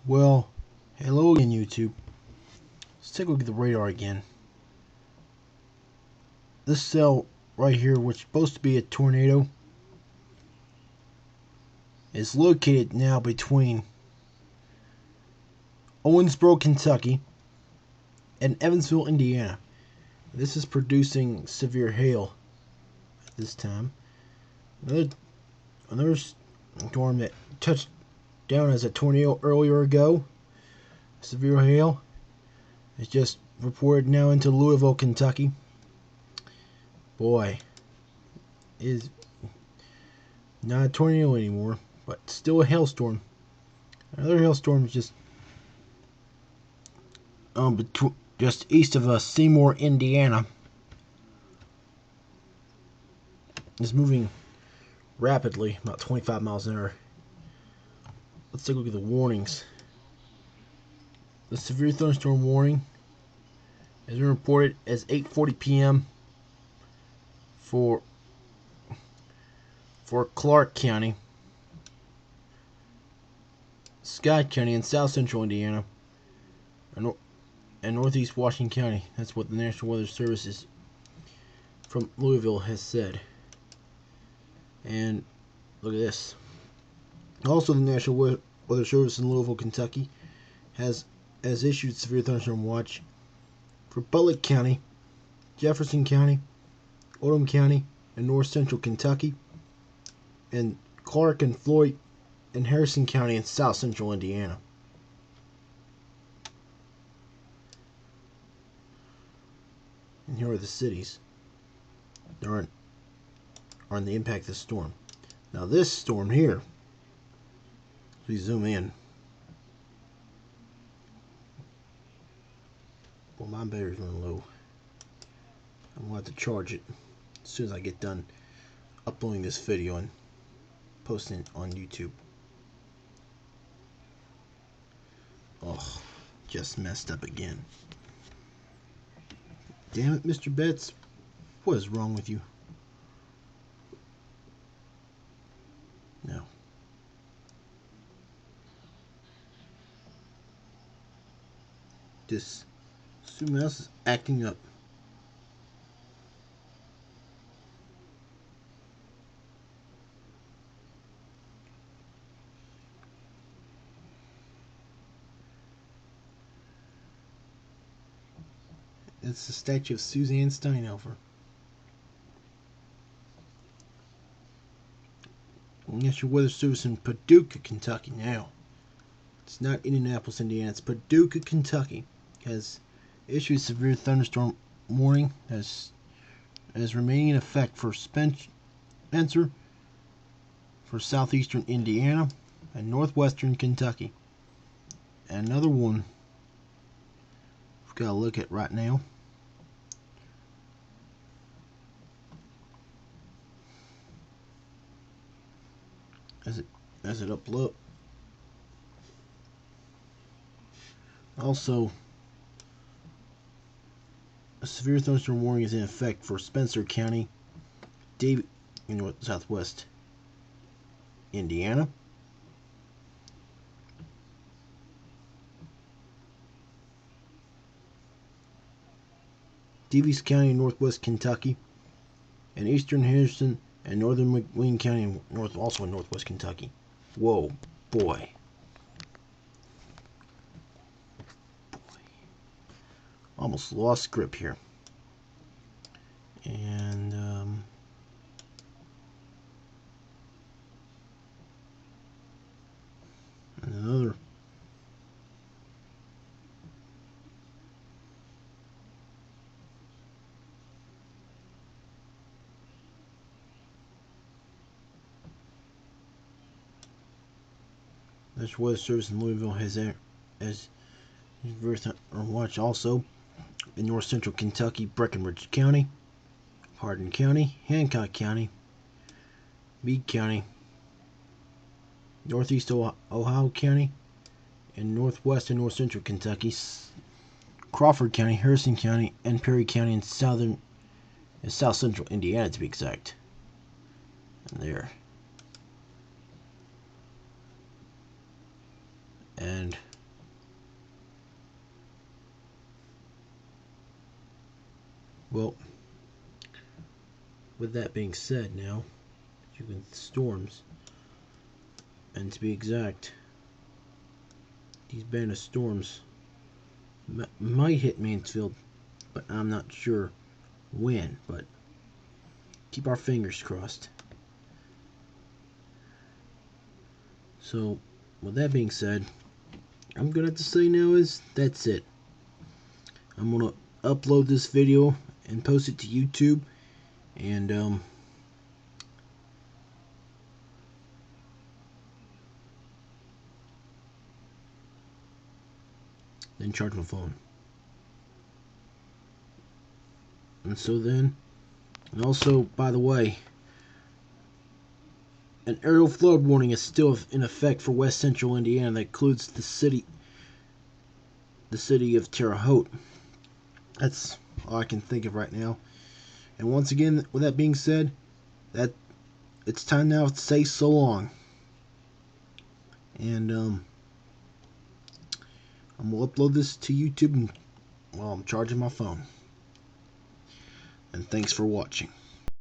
Well, hello again, YouTube. Let's take a look at the radar again. This cell right here, which is supposed to be a tornado, is located now between Owensboro, Kentucky, and Evansville, Indiana. This is producing severe hail at this time. Another storm that touched down as a tornado earlier ago, severe hail, is just reported now into Louisville, Kentucky. Boy, it is not a tornado anymore, but still a hailstorm. Another hailstorm is just east of Seymour, Indiana. It's moving rapidly, about 25 miles an hour. Let's take a look at the warnings. The severe thunderstorm warning is reported as 8:40 p.m. for Clark County, Scott County, and South Central Indiana, and Northeast Washington County. That's what the National Weather Service from Louisville has said. And look at this. Also, the National Weather Service in Louisville, Kentucky, has issued severe thunderstorm watch for Butler County, Jefferson County, Oldham County, and North Central Kentucky, and Clark and Floyd and Harrison County in South Central Indiana. And here are the cities that are on the impact of the storm. Now this storm here, please zoom in. Well, my battery's running low. I'm going to have to charge it as soon as I get done uploading this video and posting it on YouTube. Oh, just messed up again. Damn it, Mr. Betts. What is wrong with you? No. This mouse is acting up. It's the statue of Suzanne Steinhofer. National Weather Service in Paducah, Kentucky now. It's not Indianapolis, Indiana. It's Paducah, Kentucky. Has issued severe thunderstorm warning as remaining in effect for Spencer, for southeastern Indiana, and northwestern Kentucky. And another one we've got to look at right now. As it upload. Also, a severe thunderstorm warning is in effect for Spencer County, Davie in southwest Indiana, Davies County in northwest Kentucky, and eastern Harrison and northern McLean County also in northwest Kentucky. Whoa, boy. Almost lost grip here. And another. National Weather Service in Louisville has watch also in north central Kentucky, Breckinridge County, Hardin County, Hancock County, Meade County, northeast Ohio County, and northwest and north central Kentucky, Crawford County, Harrison County, and Perry County in south central Indiana to be exact. And there. And Well, with that being said, now you can storms, and to be exact, these band of storms might hit Mansfield, but I'm not sure when. But keep our fingers crossed. So, with that being said, I'm gonna have to say now is that's it. I'm gonna upload this video and post it to YouTube, and then charge my phone. And so then, and also, by the way, an aerial flood warning is still in effect for west central Indiana. That includes the city of Terre Haute. That's all I can think of right now. And once again, with that being said, that it's time now to say so long. And I'm gonna upload this to YouTube while I'm charging my phone. And thanks for watching.